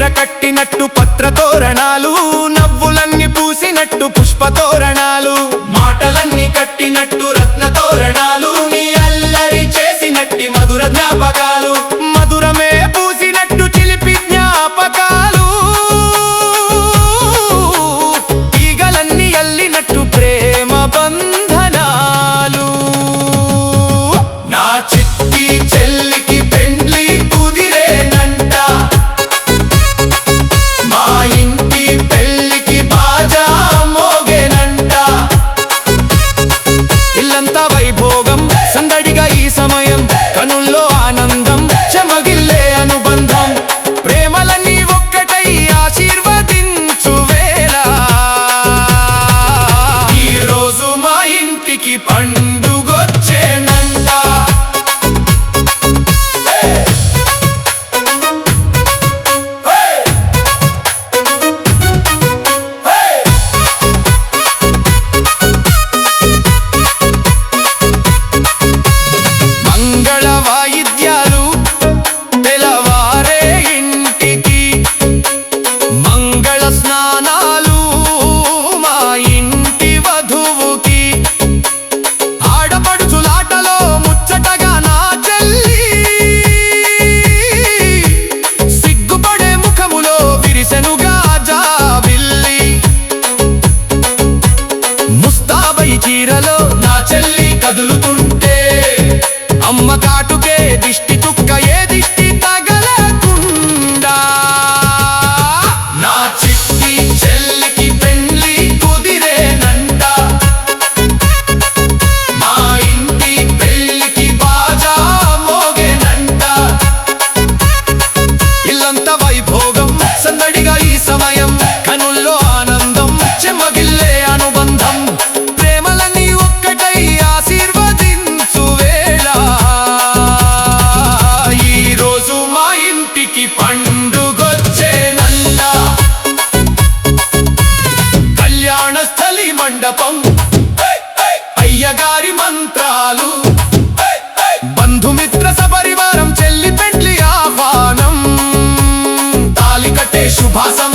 చీర కట్టినట్టు పత్ర తోరణాలు, నవ్వులన్నీ పూసినట్టు పుష్ప తోరణాలు, మాటలన్నీ కట్టినట్టు రత్న తోరణాలు, నీ అల్లరి చేసినట్టి మధుర జ్ఞాపకాలు, మధురమే పూసినట్టు చిలిపి జ్ఞాపకాలు, ఈగలన్నీ అల్లినట్టు ప్రేమ బంధనాలు. నా చిట్టి చెల్లికి పెండ్లి కుదిరేనంట, మా ఇంటి పెళ్లికి బాజా మోగేనంట. ఇల్లంతా వైభోగం సందడిగా ఈ సమయం, కనుల్లో ఆనందం చెమగిల్లే అనుబంధం, ప్రేమలన్నీ ఒక్కటై ఆశీర్వదించు వేళ. ఈరోజు మా ఇంటికి పండుగొచ్చేనంట. మంగళ వాయిద్యాలు తెలవారే ఇంటికి, మంగళ స్నానాలు మా ఇంటి వధువుకి, ఆడపడుచులాటలో ముచ్చటగా నా చెల్లి, సిగ్గుపడే ముఖములో విరిసెనుగా జాబిల్లి, ముస్తాబై చీరలో నా చెల్లి కదులుతుంటే, అమ్మ కాటుకే దిష్టి చుక్క ఏ దిష్టి తగలకుండా. నా చిట్టి చెల్లికి పెండ్లి కుదిరేనంట, మా ఇంటి పెళ్లికి బాజా మోగేనంట. ఇల్లంతా వైభోగం సందడిగా ఈ సమయం, కనుల్లో ఆనందం చెమ్మగిల్లే అనుబంధం, ప్రేమలన్నీ ఒక్కటై ఆశీర్వదించు వేళ. ఈరోజు మా ఇంటికి పండుగొచ్చేనంట. కళ్యాణ స్థలి మండపం, అయ్యగారి మంత్రాలు, బంధుమిత్ర సపరివారం చెల్లి పెండ్లి ఆహ్వానం, తాళి కట్టే శుభాసం